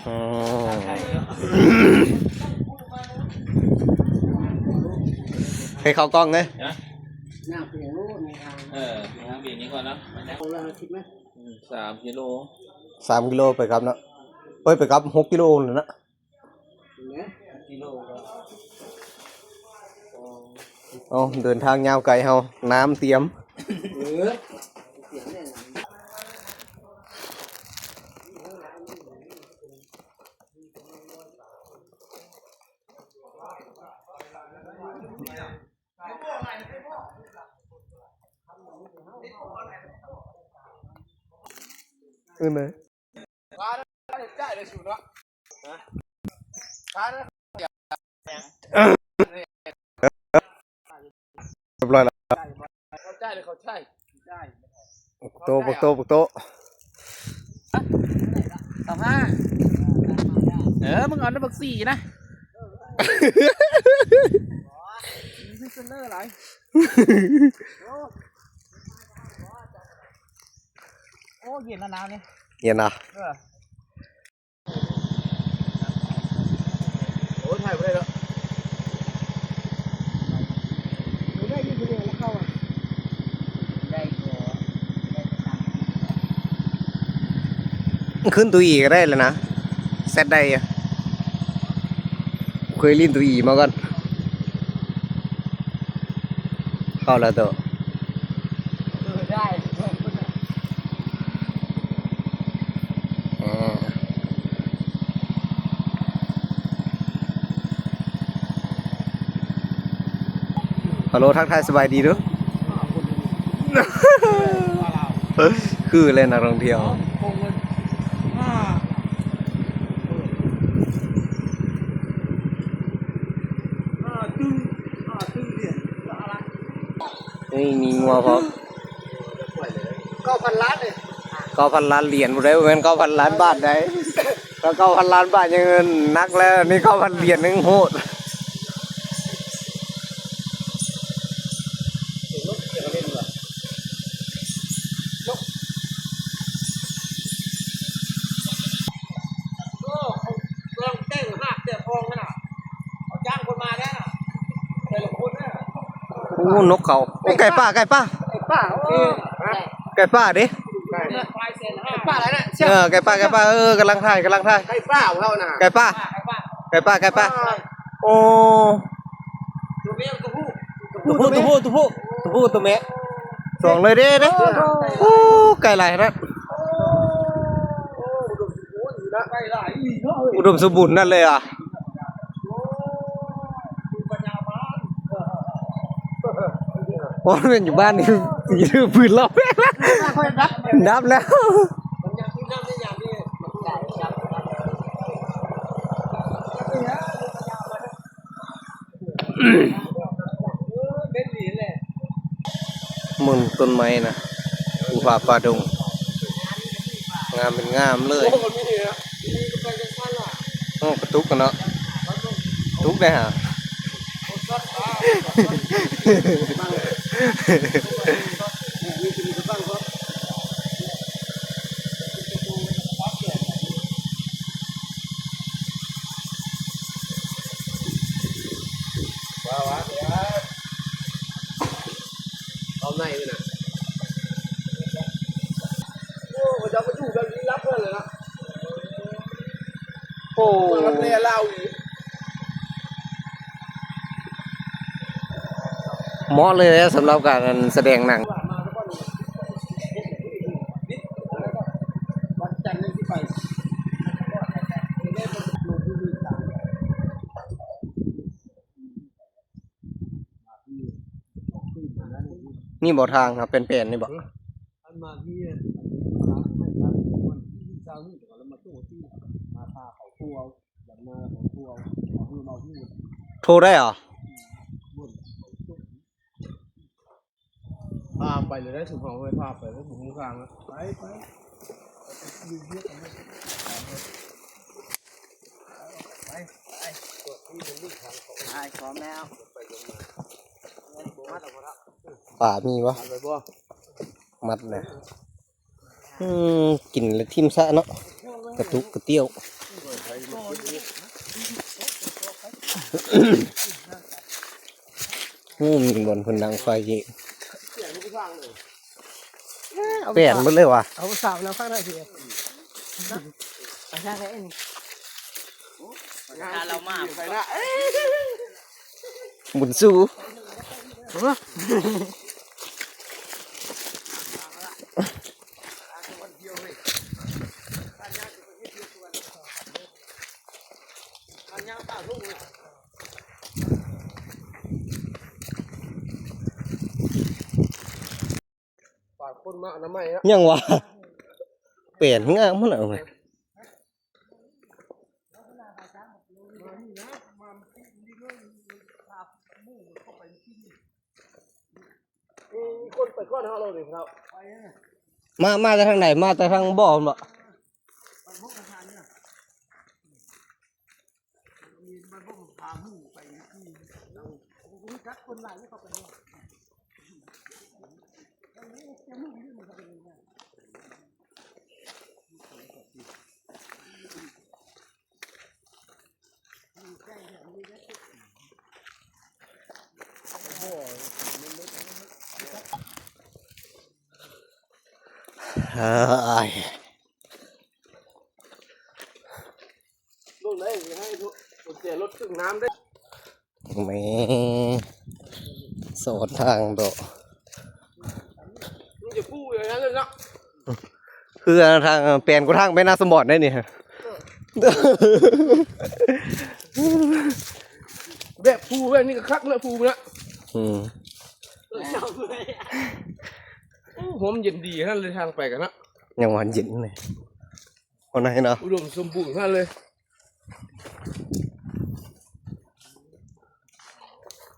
อ๋อให้เข้ากล้องเลยเปลี่ยนนี้ก่อนนะ3 กิโล3 กิโลไปครับเนาะเฮ้ยไปครับ6 กิโลเลยนะเอาเดินทางยาวไกลเฮาน้ำเตรียมเลยเรียบร้อยแล้วเขาใช่ปุกโต35มึงเอาน้ำบัก4นะนี่เซนเนอร์อะไรโอ้เย็นแล้วน้ำเนี่ยเย็นนะโอ้ถ่ายไปได้แล้วได้ยินเสียงแล้วเข้าอ่ะขึ้นตัวอีก็ได้เลยนะเซตได้อะเคยลิ้นตัวอีมาก่อนเข้าแล้วตัวได้ฮัลโหลทักทายสบายดีด้วยคือเล่นนักท่องเที่ยวนี่มีงัวพร้อม9,000 ล้านเลย9,000 ล้านเหรียญหมดเลยเป็น9,000 ล้านบาทได้แล้ว9,000 ล้านบาทยังเงินนักแล้วนี่9,000 เหรียญนึงโหดนกเขาไก่ป้าดิไก่ป้าอะไรนะไก่ป้ากำลังถ่ายไก่ป้าของเขาน่ะไก่ป้าโอ้ตัวเมะสองเลยเด้โอ้ไก่ไหลนะอุดมสมบูรณ์นั่นเลยอ่ะเพราะมันอยู่บ้านนี่ยืมปืนเรานับแล้วมุนต้นไม้นะภูผาป่าดงงามเป็นงามเลยโอ้กระตุกกันเนาะตุกได้ฮะเอาไหนเลยนะโอ้จะมาอยู่แบบนี้รับเลยนะโอ้รับเรียเล่าอีกเหมาะเลยสำหรับการแสดงหนังนี่บ่อทางครับเป็นๆนี่บ่โทรได้เหรอพาไปเลยได้สุขของไปพาไปแล้วสุขของกลางไปขอแมวป่ามีวะ มัดเลยกินแล้วทิ่มซะเนาะกระตุกกระเตี้ยวมีบนคนดังไฟเยอะเปลี่ยนหมดเลยว่ะ เอาสาวแล้วข้างในทีไปทางไหนนี่งานเรามากไปละ หมุนสู้ ฝากคนมาน้ำไม้นะ ยังวะเปลี่ยนง่ายมั้งเหรอไง คนไปก้อนเขาเราเลยครับ มาจากทางไหนมาจากทางบ่อมเหรอเฮ้ย ลูกไหนให้ทุกเสียรถถึงน้ำได้ แม่โสดทางโดด ลูกจะกู้อย่างนั้นเลยนะ คือทางเปลี่ยนกูทางไปหน้าสมบัติได้นี่ฮะ แบบฟูแบบนี้ก็คักเลยฟูนะ ผมเย็นดีนั่นเลยทางไปกันนะ ยังหวานเย็นเลยวันไหนเนาะ อุดมสมบูรณ์นั่นเลย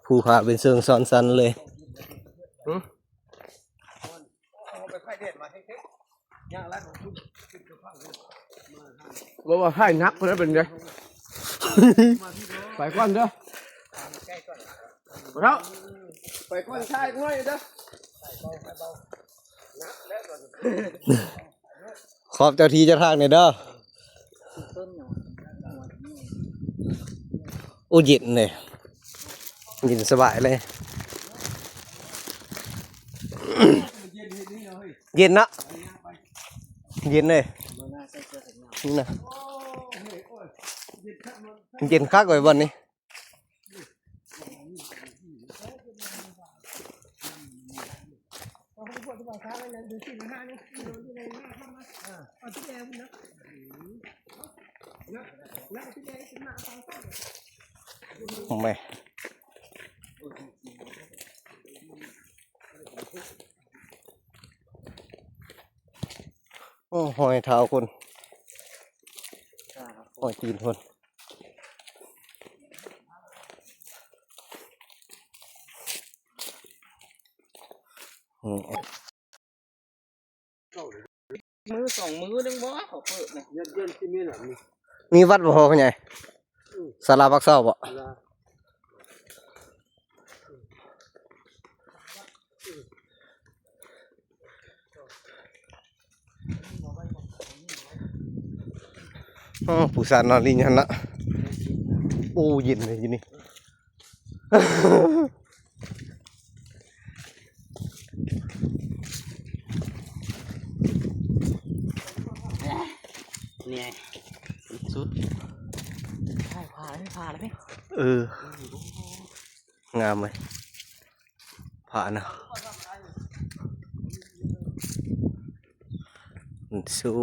ภูผาเป็นเชิงซ้อนซันเลย บอกว่าให้นักคนนั้นเป็นไง ไปก้อนเด้อแล้วไปก้อนชายน้อยเด้อ ขอบเจ้าทีเจ้าทางเนี่ยเด้อโอ้เย็นเลยเย็นสบายเลย เย็นนะเย็นเลยนี่นะเย็นคักเลยวันนี้ทำไมโอ้หอยเท้าคนหอยตีนคนมือสองมือนึงบ่เขาเปิดนะเย็นที่มีหนังนี่ มีวัดบ่พอเขาไงศาลาพักเศร้าบ่ผู้สานนอนลิงยันละโอ้เย็นเลยทีนี้เนี่ยสุดผ่าเลยไหม งามเลยผ่านนะมันสู้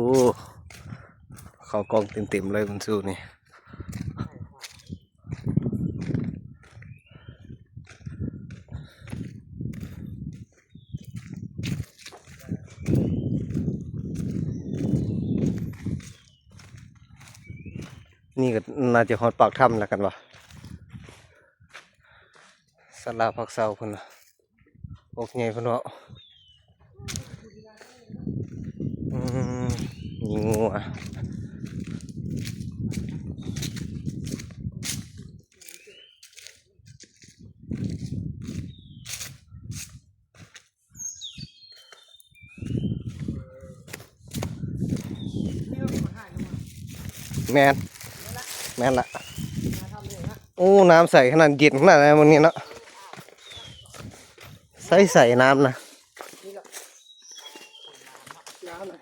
เขากองเต็มๆเลยมันสู้นี่นี่ก็น่าจะฮอดปากถ้ำแล้วกันวะศาลาพักเศร้าพุ่นนะโอกใหญ่พุ่นเนาะยิงงัว แมนแมนละโอ้น้ำใสขนาดเย็นขนาดไหนมันนี้เนาะใส่น้ำนะ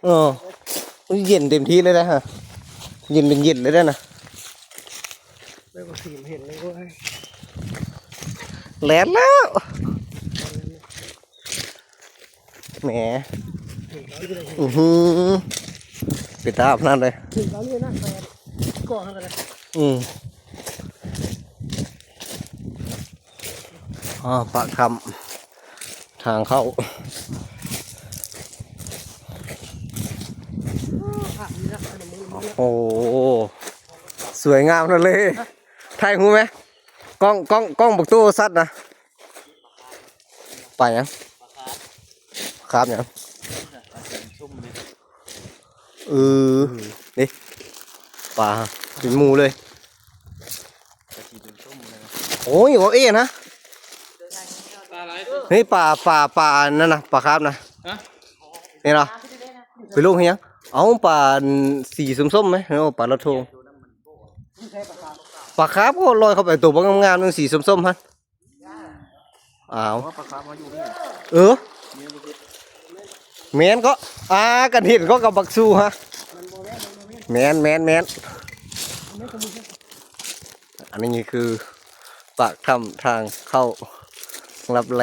เออเย็นเต็มที่เลยนะฮะเย็นเป็นเย็นเลยได้นะ ไม่ก็สีเห็นเลยว่า แหลนแล้วแหมปิดตาพนันเลย ถึงตอนนี้นะแฟนก่อนกันเลย ปากคำทางเข้าโอ้สวยงามนั่นเลยถ่ายหูไหมกล้องบักตู้ซัดนะไปยังครับยังนี่ป่าเป็นหมูเลยโอ้ยโอ้เอ๋นะนี่ป่านั่นนะป่าครับนะนี่เหรอไปลูกยังเอาป่าสีส้มๆไหมเอาป่าละโทป่าครับก็ลอยเข้าไปตัวบางงามๆนึงสีส้มๆฮะอ้าวแมนก็กันเห็นก็กับบักซูฮะแมนอันนี้คือปากถ้ำทางเข้ารับแล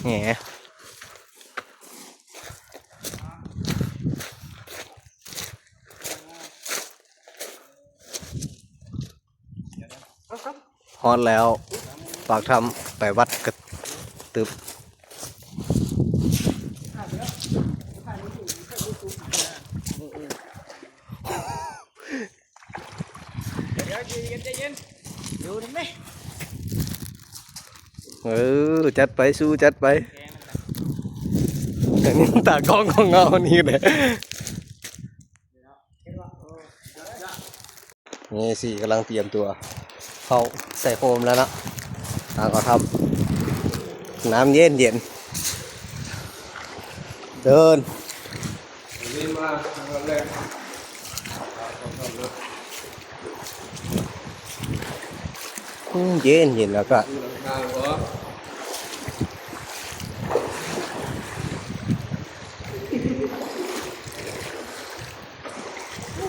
แหมฮอตแล้วปากถ้ำไปวัดกระตึบจัดไปสู้จัดไปอันนี้ตากล้องของเงานี่เลยนี่สิกำลังเตรียมตัวเข้าใส่โฟมแล้วนะทางก็ทำน้ำเย็นเดินเย็นแล้วก็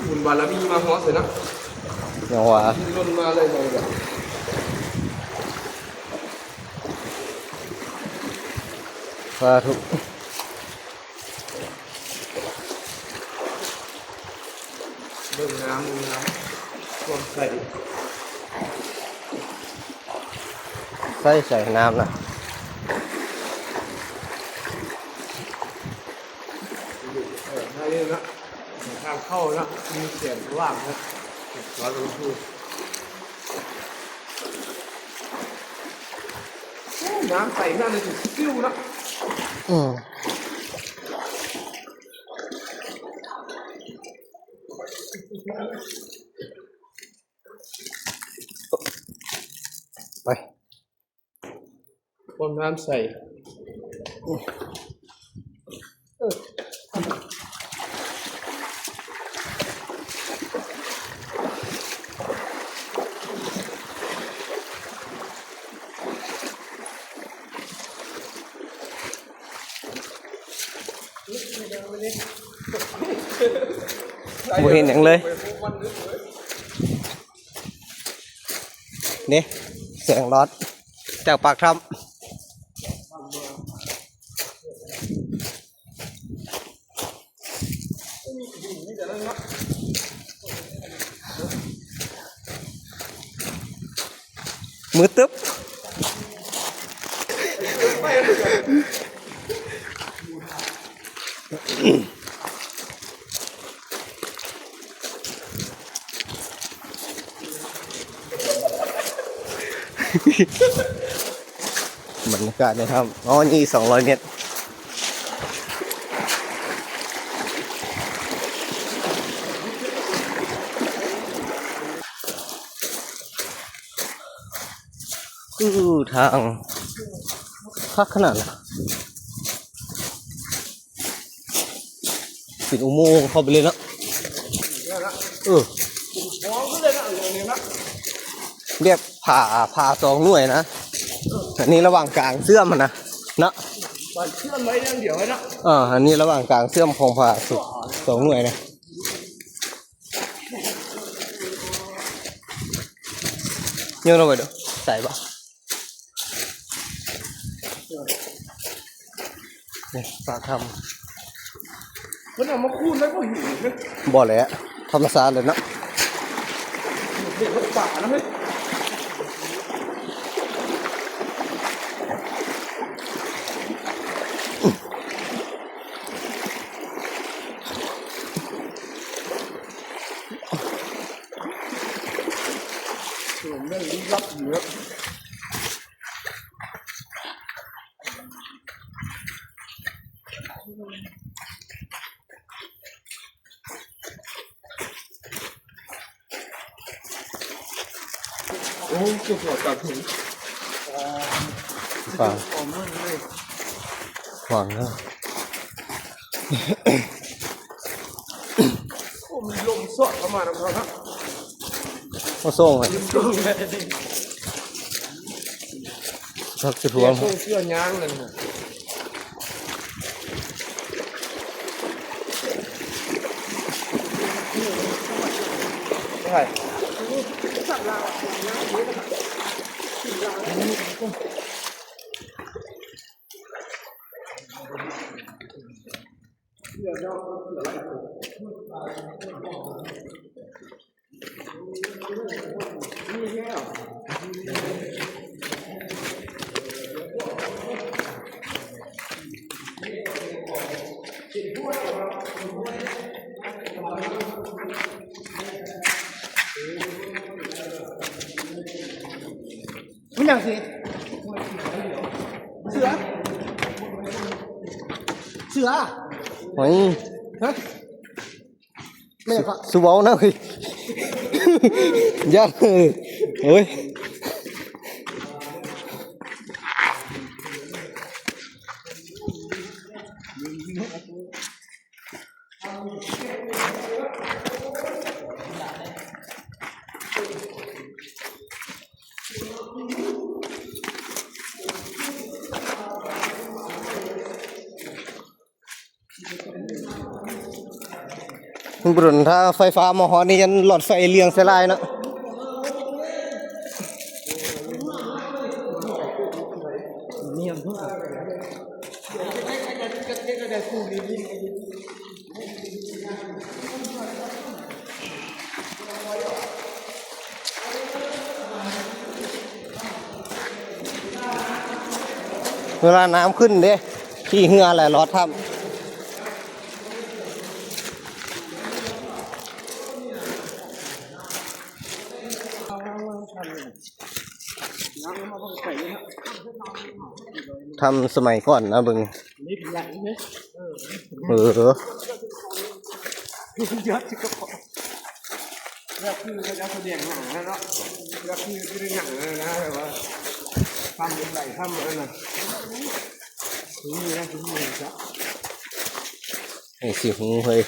บุญบารมีมาฮอสเลยนะ อย่างว่า ล้นมาเลยเลยแบบสาธุเบิ่งน้ำความใสใส่น้ำนะให้เลยนะทางเข้านะมีเสียงว่างนะร้อยลงทุนน้ำใสน่าจะถึงกิ้วนะไปความน้ำใสบ่เห็นอย่างเลยนี่เสียงรถจากปากถ้ำมือตึ๊บบรรยากาศในถ้ำอ๋อนี่200 เมตร ทางพักขนาดน่ะปิดอุโมงค์เข้าไปเลยนะมองก็เลยนะตรงนี้นะ เรียกผ่าสองหน่วยนะอันนี้ระหว่างกลางเสื่อมมันนะเนาะ มันเชื่อมไว้อย่างเดียวนะ อันนี้ระหว่างกลางเสื่อมของผ่าสุดสองหน่วยนะโยนลงไปดูใส่ปะนี่ปากท มันเอามาคูดแล้วก็หิวนะ ำบ่อแหละธรรมศาสตร์เลยเนาะ เด็กมันป่านะเฮ้ยส่วนเรื่องลี้ลับอยู่ครับโอ้เกี่ยวกับตัดหิน ป่า ออมมากเลย หวังนะ โอ้มีลมสอดเข้ามาแล้วครับ มาส่งเลย ลมเลย พักสิทวง เสื้อยางเลยนะใช่ไม่อย่างสิเสือโอ้ย ฮะไม่ก็ สุบเอานะเฮ้ย ยัดเลยโอ้ยคุณบุญถ้าไฟฟ้ามาฮอนี่ยันหลอดไฟเลียงเสยลายเนาะเวลาน้ำขึ้นเด้ขี่เหือแหละรอดทำทำสมัยก่อนนะบึง นี่เป็นอย่างนี้ เ ยอดที่ก็พอเรื่องคือเขาจะแสดงหนังนะเนาะเรื่องคือที่ได้หนังนะแบบว่าทำเป็นไหลทำอะไรนะนี่นะนี่จ้ะ ไอ้สิหูเฮ้ย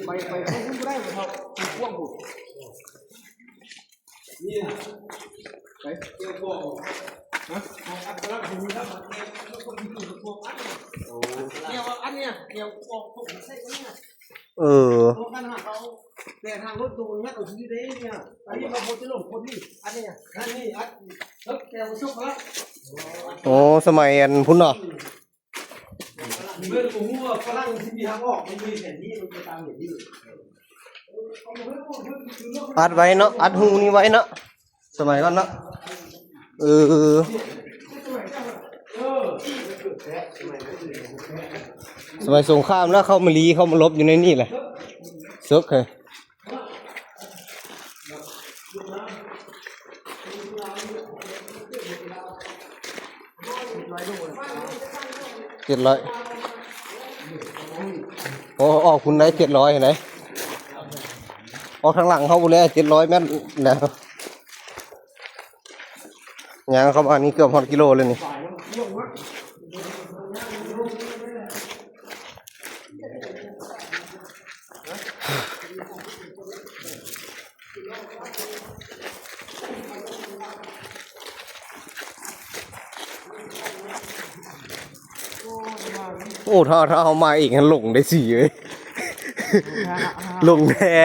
ไปเขาพูดได้ไหมครับมีพวกบุกนี่ไปเกี่ยวพวกฮะอันนั้นคือถ้ามันเกี่ยวพวกที่คือพวกอันเนี่ยอันเนี้ยเกี่ยวพวกผมใช่ไหมเนี่ยพวกกันหาเขาแต่ทางรถตูนเนี่ยเอาที่ได้เนี่ยอันนี้เขาโพสต์ลงคนนี้อันนี้อันนี้อันแล้วแกมาชุบแล้ว โอ้สมัยอันพุ่นเนาะ เมื่อผมว่าฝรั่งที่มีทางออกมันมีแผนที่มันไปตามแผนที่ อัดไว้เนาะอัดหูนี่ไว้เนาะสมัยก่อนเนาะสมัยสงครามแล้วเข้ามาลีเข้ามาลบอยู่ในนี่แหละซึกเลย700 อ้ออกคุณได้700เห็นไหมออกทางหลังเขาบุเลย700 เมตรนะยางเขามานี่เกือบ1 กิโลเลยนี่โอ้ถ้าเอามาอีกงั้นหลงได้สี่เลยหลงแท้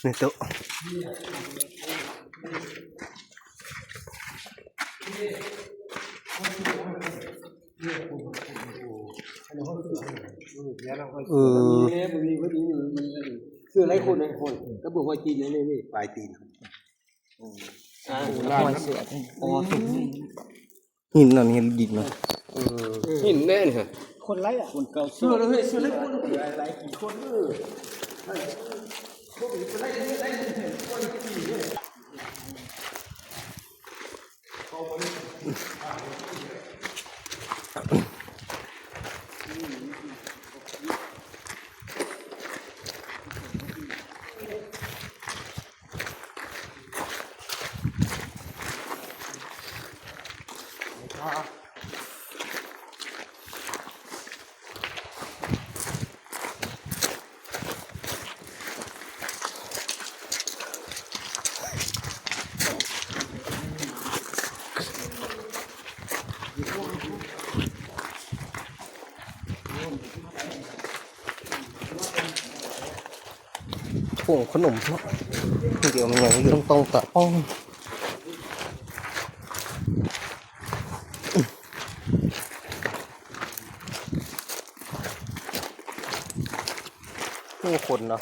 นี่โต๊ะคืออะไรคนเนี่ยคนก็บอกว่าจีนนี่ปลายตีนหัวเสือโอ้ถุง หินอันนี้ดินนะ หินแน่นฮะ คนไรอ่ะคนเก่า เสื้อเลยเสื้อเล็กคนอะไรกี่คนผงขนมเนาะเดี๋ยวมันยังเรื่องต้องตัดป้องผู้คนเนาะ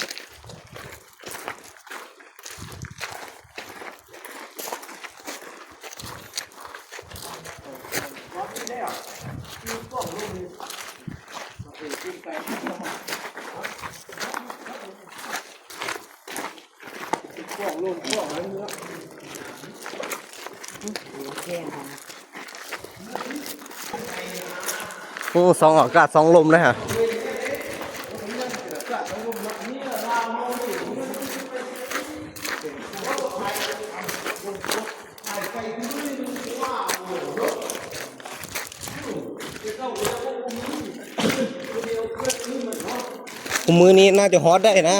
สองอากาศสองลมเลยฮะมือนี้น่าจะฮอตได้นะ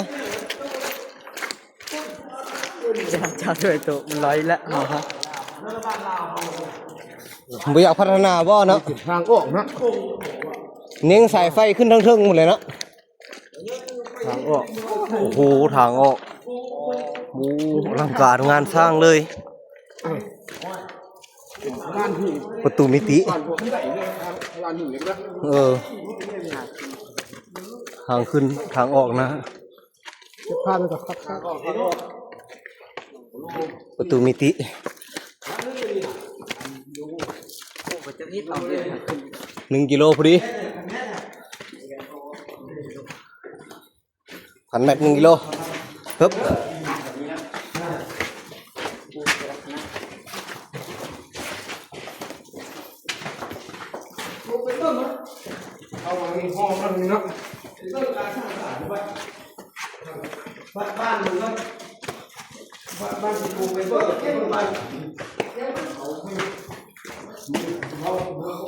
เจ้าด้วยตัวมันร้อยละเนาะ ไม่อยากพัฒนาบ่เนาะ ทางออกนะ เน้งสายไฟขึ้นทั้งเทิงหมดเลยเนาะ ทางออก โอ้โหทางออกโอ้อลังการงานสร้างเลย ร้านหิน ประตูมิติ ร้านผมใหญ่เลยร้านหินเล็กนะ ทางขึ้นทางออกนะ จะพาไปกับครับ ประตูมิติ1 กิโลพอดี1,000 เมตร1 กิโลฮึบ เอาอันนี้ห้องนั่นนี่นะเรื่องการสร้างสรรค์ด้วยบ้านมึงก็บ้านที่กูไปเบิกเก็บไป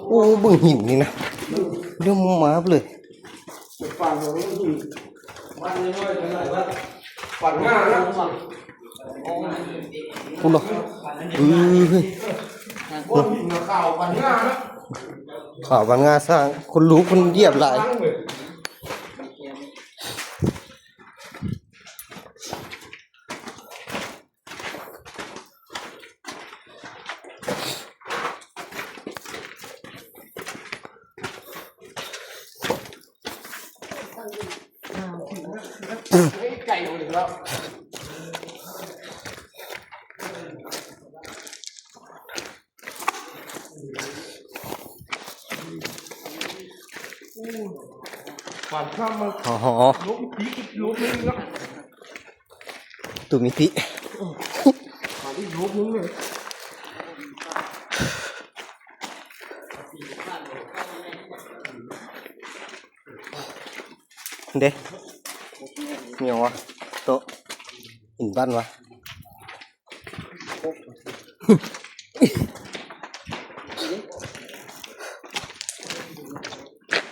โอ้บึ้งหินนี่นะเรื่องมาเลย ปั่นตรงนี้หินบ้านนี้ด้วยเป็นไรวะปั่นง่ายนะ คุณหรอเฮ้ย คนหินข่าวปั่นง่ายนะ ข่าววันงานสร้างคนรู้คนเหยียบหลายไก่อยู่หนึ่งแล้วปั่นข้ามมา อ๋อ ลุกอีกลุกนึงแล้ว ตูมิติ ปั่น รูปนึงเลย เด้เหนียววะโตะหินบ้านวะ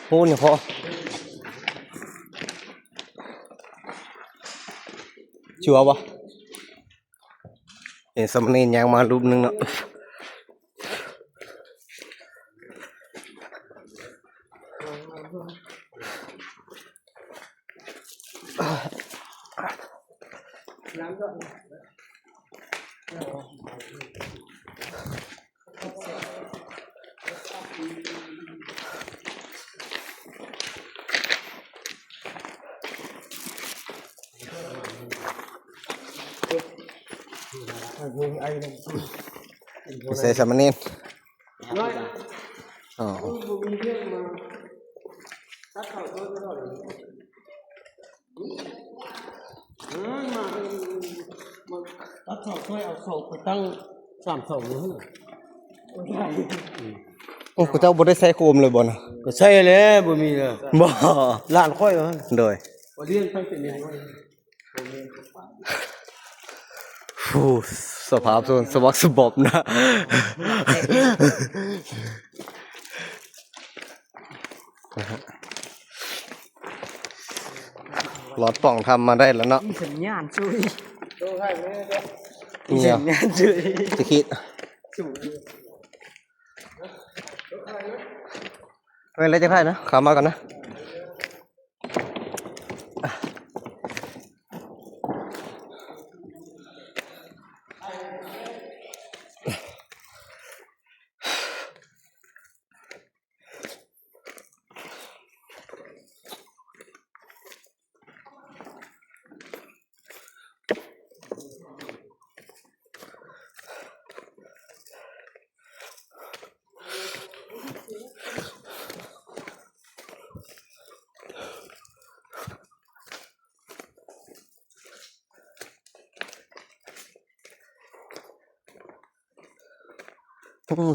โหเนี่ยพ่อชัวร์วะเห็นสมณียางมารูปนึงเนาะใส่สมณีอ๋อ ตัดเสาช่วยเอาเสาไปตั้ง3 เสาเลย โอ้กูเจ้าบ่ได้ใส่โคมเลยบ่นะ ก็ใช่แล้วบ่มีเลย บ่ ล้านค่อยเหรอ โดย บ่เรียนไปเป็นยังไง ฟูสภาพส่วนสวักสบอบนะหลอดป่องทำมาได้แล้วเนาะ มีสัญญาณช่วย มีสัญญาณช่วยจะคิดเฮ้ยแล้วจะไพ่นะขามาก่อนนะ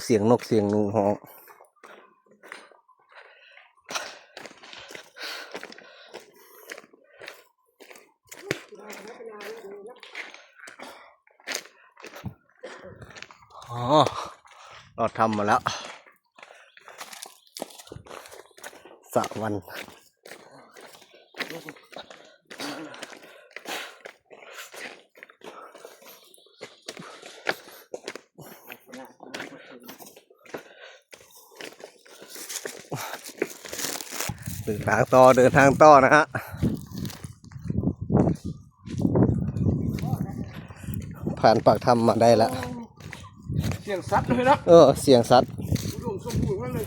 เสียงนกเสียงหนูฮ้องอ๋อเราทำมาแล้วสะวันเดินทางต่อนะฮะผ่านปากถ้ำมาได้แล้ว เสียงสัตว์เลยนะ เสียงสัตว์ อุดมสมบูรณ์มากเลย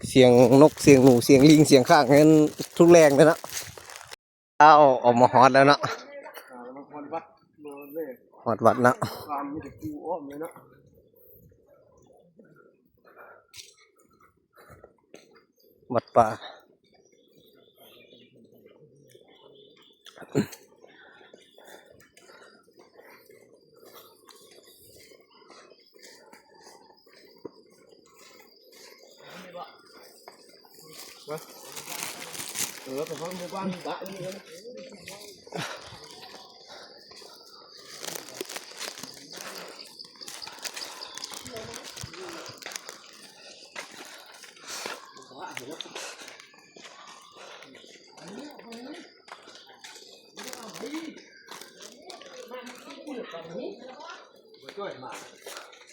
เสียงนกเสียงหนูเสียงลิงเสียงข้างนั้นทุกแรงเลยนะเอาออกมาฮอดแล้วเนาะ มันวัดเลย ฮอดวัดนะ ความมีแต่กูอ้อมเลยนะ วัดป่าแต่ฟังหมู่บ้านบ้านนี่นะ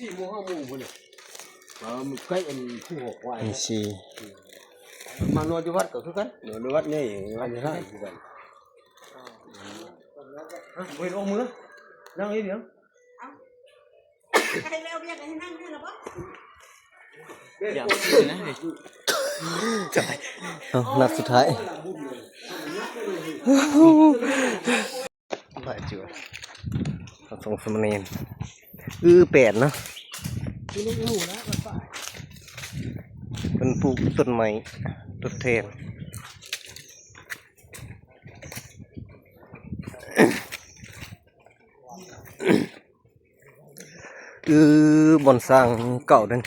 4 โมง 5 โมงพุ่นน่ะมันใกล้อันผู้หกไว้ มีชี มานอนอยู่วัดก็คือกันนอนอยู่วัดนี่วัดนี่ฮะคือกันเว้ยลงมือนั่งนี่เดี๋ยว ใครเร็วเรียกให้นั่งด้วยหรอปะ อย่านะ นัดสุดท้ายไปจั่วส่งสมณีนแปดเนาะเป็นปลูกต้นไม้ต้นเทน บอนสร้างเก่านั่น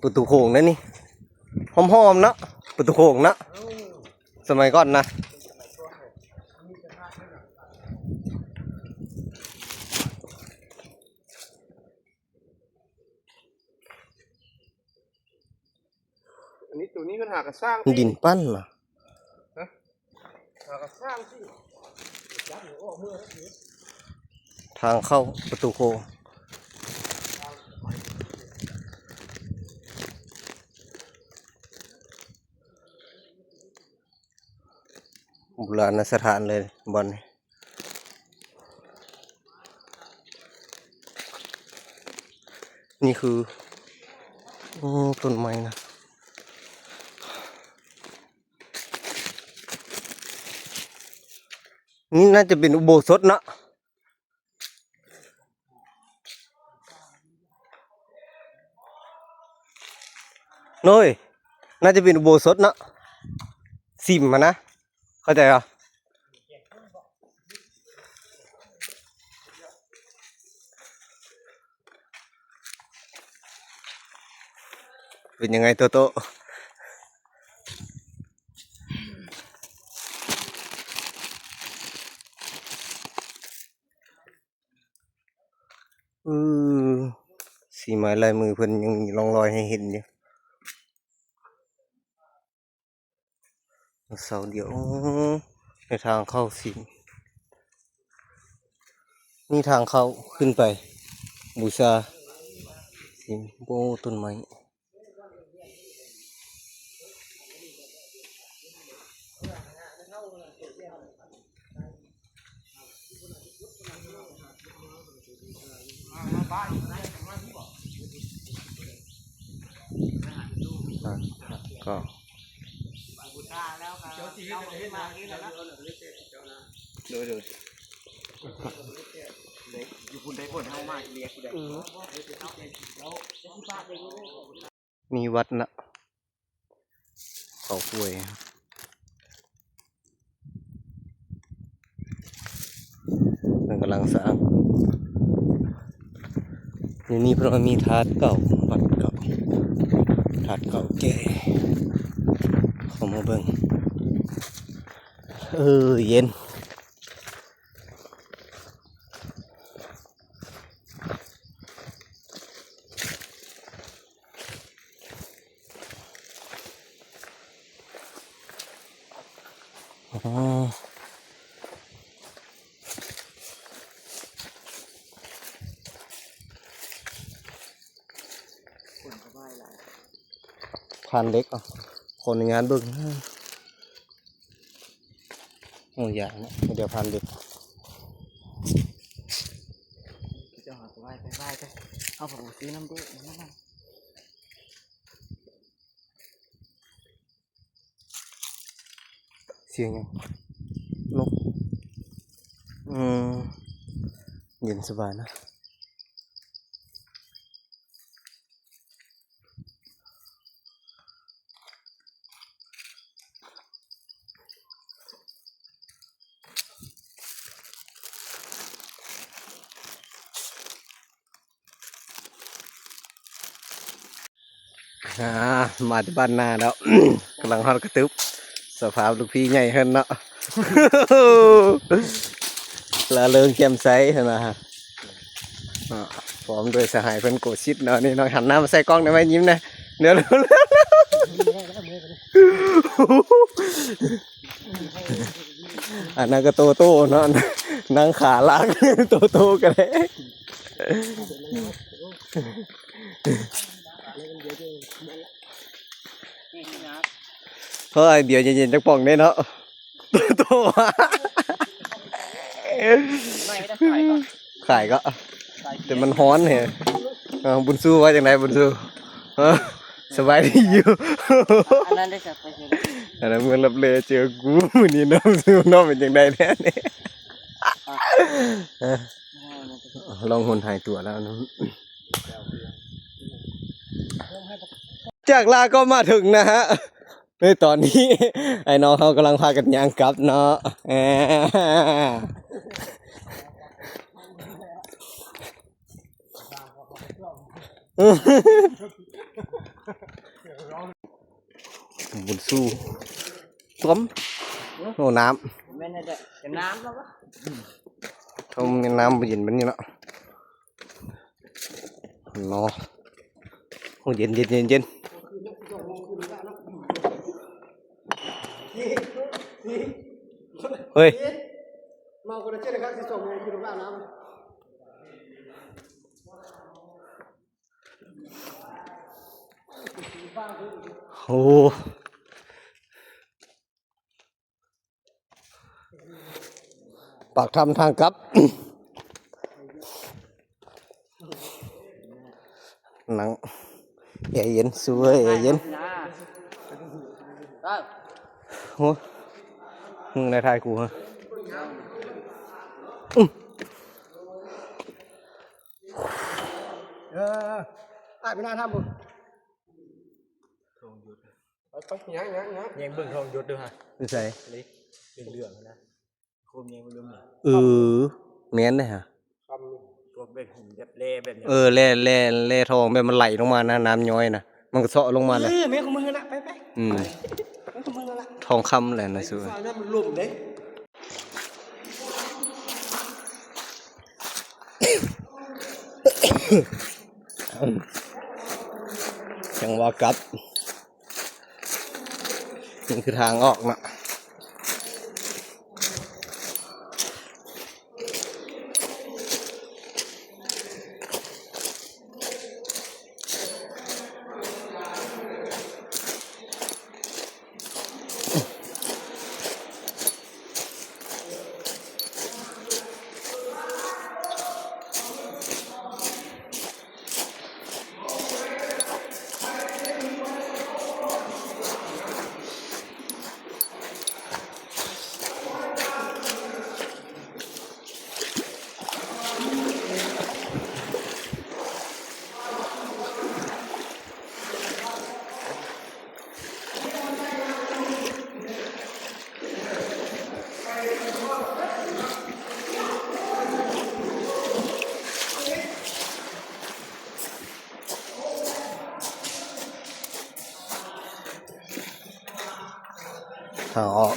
ประตูโค้งนั่นนี่หอมๆนะประตูโค้งนะสมัยก่อนนะอันนี้ตัวนี้ก็หากระสร้าง ดินปั้นเหรอ หากระสร้างสิ ทางเข้าประตูโค้งโบราณสถานเลยบอลนี่คือต้นไม้นะนี่น่าจะเป็นอุโบสถนะโน้ยน่าจะเป็นอุโบสถนะสิมมานะเข้าใจเหรอเป็นยังไงโตโตสีไม้ลายมือเพิ่นยังมีร่องรอยให้เห็นอยู่เสาเดียวในทางเข้าสิมนี่ทางเข้าขึ้นไปบูชาสิมโบต้นไม้ก็ อยู่คุณได้ผลเท่ามากเรียกได้ มีวัดนะเขาป่วยมันกำลังสร้างอยู่นี่เพราะมันมีถาดเก่าวัดเก่าถาดเก่าแก่เขามาเบิ่งเย็นผ่านเล็กอ่ะคนในงานเบิ่งโอ้ยอย่างนะเดี๋ยวผ่านเล็ก จะหาไปไปเอาผมซื้อน้ำด้วยนั่นน่ะ เสียงยังนกเย็นสบายนะมาที่บ้านนาแล้ว กำลังฮอดกระตึบสภาพลูกพี่ใหญ่เฮินเนาะ ละเริงแจ่มใสนะฮะพร้อมด้วยสหายเพิ่นโกชิดเนาะนี่น้องหันหน้ามาใส่กล้องได้ไหมยิ้มนะเดี๋ยวอันนั้นก็โตโต้เนาะนั่งขาลากโตโต้กันเลยเฮ้ยเดี๋ยวเย็นๆจักป่องได้เนาะโตขายก็แต่มันฮ้อนเหรอบุญสู้ว่าอย่างไรบุญสู้สบายดีอยู่อันนั้นได้จับไปเลยอันนั้นเมื่อรับเลยเจอกูมื้อนี้น้องสู้น้องเป็นจังไดแท้นี่ลองหนหายตัวแล้วนะจากลาก็มาถึงนะฮะในตอนนี้ไอ้น้องเขากำลังพากันย่างกลับเนาะ บุญสู้ต้มโอ้น้ ไม่ได้จะน้ำแล้ววะ ำต้มน้ำเย็นแบบนี้เนาะเนาะโอ้เย็นเย็นเย็นเย็นเฮ้ย มาคนละเจ็ดนะครับที่ส่งเงินคือบ้านน้ำ โอ้ปากทำทางกลับ หนังแอร์เย็นสวยแอร์เย็น đó โอ้มึงในไทยกูฮะตายไปหน้าถ้ำมึง ยังเบิ่งทองหยุดด้วยฮะ นี่ใส่ เหลืองๆนะโคมยังเรื่องเนี่ย แม่นเลยฮะ ตัวเป็นหุ่นแบบเล่แบบนี้ แร่ทองแบบมันไหลลงมานะน้ำย้อยนะมันก็เซาะลงมาเลย แม่ของมึงนะไป แม่ ของมึงละ ทองคำแหละนะสุ ฟ้าน้ำมันลุ่มเด้ จังหวะกลับนี่คือทางออกนะทางออก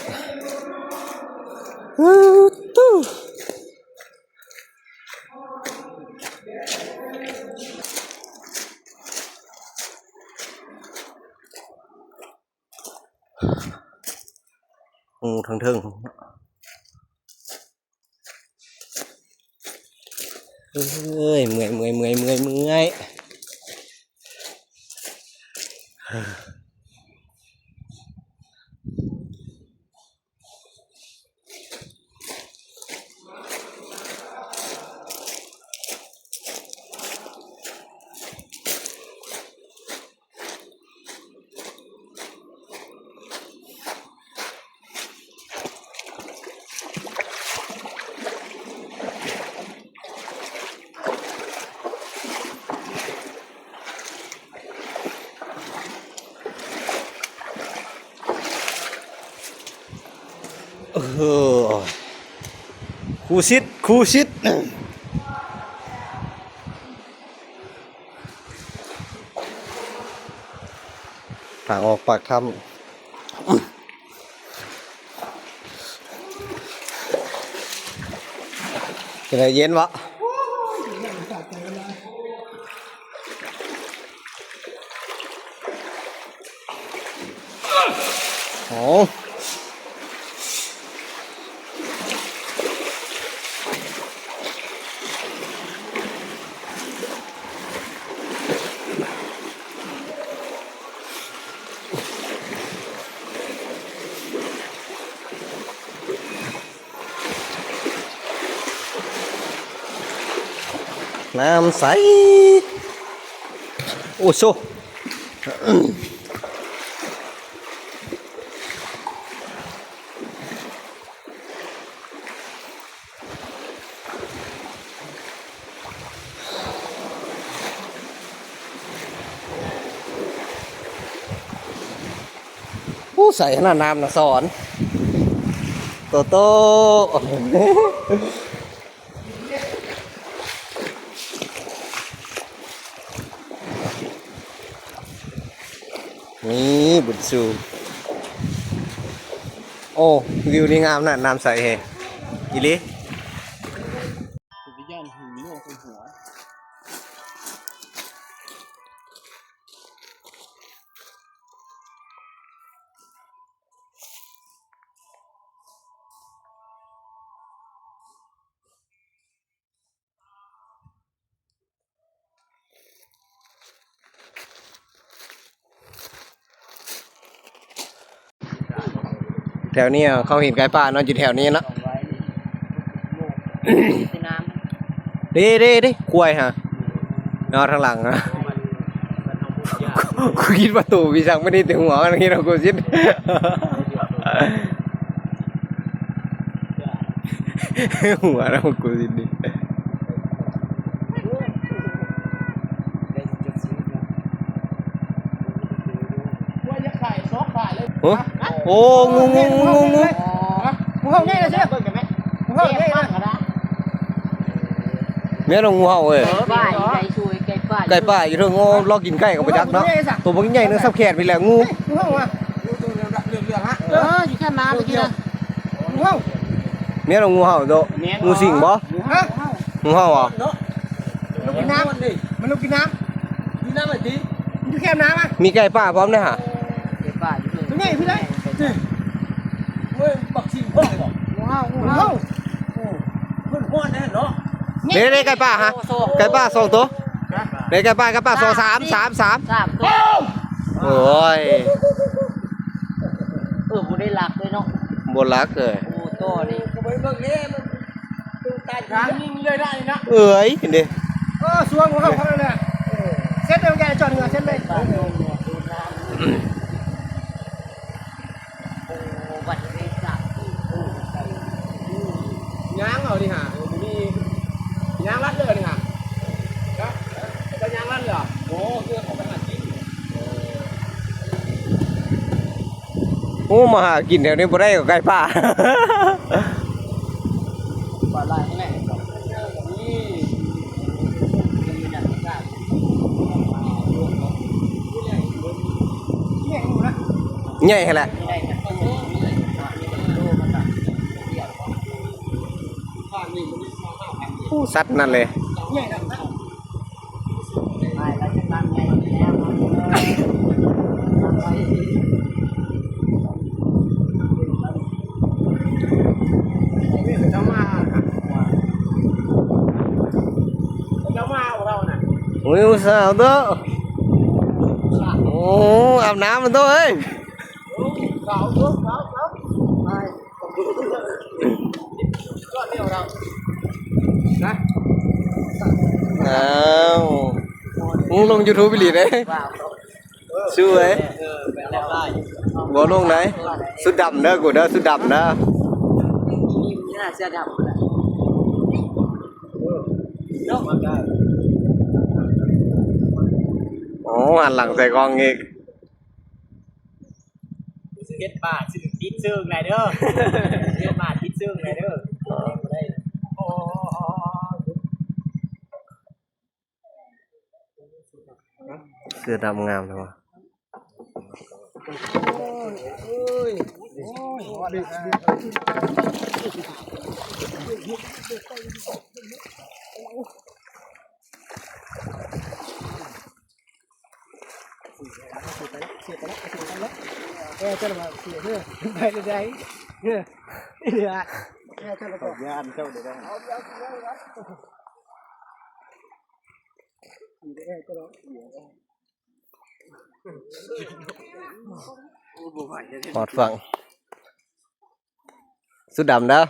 ตู้ทั้งเทิงเอ้ยเมื่อยคู่ชิดทางออกปากถ้ำเป็นไงเย็นวะโอ้น้ำใสโอ้โชผู้ใส่หน้าน้ำนะสอนโต นี่บุญสูโอ้วิวนี่งามน่ะน้ำใสแฮอีหลี วิญญาณหูโลกเป็นหัว แถวนี้เขาเห็นไก่ป่านอนอยู่แถวนี้เนาะ ไว้ที่น้ ดิกล้วยฮะนอนทางหลังฮะกูคิดประตูพี่ช่างไม่ได้ถึงหัวกันนี่เรากูคิดหัวเรากูคิดดิ ำว่าจะขายซอกขายเลย โอ้งู มึงเข้าง่ายเลยใช่ไหมเปิดกันไหมมึงเข้าง่ายเลย เมียน้องงูเห่าเอ้ย ป้ายไก่ช่วยไก่ป้าย ไก่ป่าอยู่เถอะงูลอกกินไก่กับไปจักเนาะตัวมันใหญ่เนื้อสับแขนไปแล้วงู มึงเข้ามาตัวเรื่องฮะ อยู่แค่น้ำเมื่อกี้นะ มึงเข้า เมียน้องงูเห่าโตงูสิงบ่ ฮะ งูเห่าอ่ะ เนาะลูกกินน้ำดิมันลูกกินน้ำกินน้ำอะไรจีมันอยู่แคมน้ำอ่ะ มีไก่ป่าพร้อมเลยฮะ ไก่ป้ายอยู่ เป็นไงพี่ได้เว้ยปักชิงพ่อเลยบอก งูเห่างู มึง เห่า เข้าเพื่อนพ่อแน่เนาะ นี่ไก่ป่าฮะไก่ป่าสองตัวนี่ไก่ป่าสองสาม สามตัว โอ้ย กูได้หลักเลยเนาะ บนรักเลย โอ้โตนี่ ก็ไปเบิ่งนี่มันตัวตายขายิงเลยได้นะ เอ้ยเห็นดิ สวงของเขาเลยเซ็ตเดียวกันจอดเหนือเซ็ตเลย ป้าโดนหัวโดนน้ำโอ้บัตรเอซ่า ย่างเอาดิฮะมีย่างรัดเลยดิฮะจะย่างรัดเหรอโอ้เรื่องของมันหนักจริง โอ้มาหากินแถวนี้บ่ได้กับไก่ป่า ปลาไหลแม่นี่มันหนักมาก เนี่ยอยู่นะ ใหญ่แหละ ไม่ได้นะต้องมีดูมันแบบเดี่ยว ข้างนี้มันมีข้าวผัด ผู้สัตว์นั่นเลย เนี่ยนะ ไปแล้วจะตั้งไงแล้วตั้งไว้ จะมาของเราน่ะ โอ้ยสาวตัวโอ้อาบน้ำมันตัวเอ้ย ขาวตัวขาวไปก็เดียวเรานะ อ้าวมึงลง YouTube ไปหลีเลย ว้าว ช่วย เป็นแล้วได้ บ่ลงไหนสุดดำเด้อกูเด้อสุดดำนะ นี่น่าจะดับเลย เนาะได้ โอ้หันหลังใส่กล้องอีก เฮ็ดบาทสิติดซึ่งไหนเด้อเฮ็ดบาทติดซึ่งไหนเด้อได้ โอ้ เสื้อดำงามเลยวะ จะมาเสียเนี่ยไปเลยเนี่ยเนี่ยจะมาก่อนยานเข้าเดี๋ยวได้ปอดฟังสุดดำเด้อ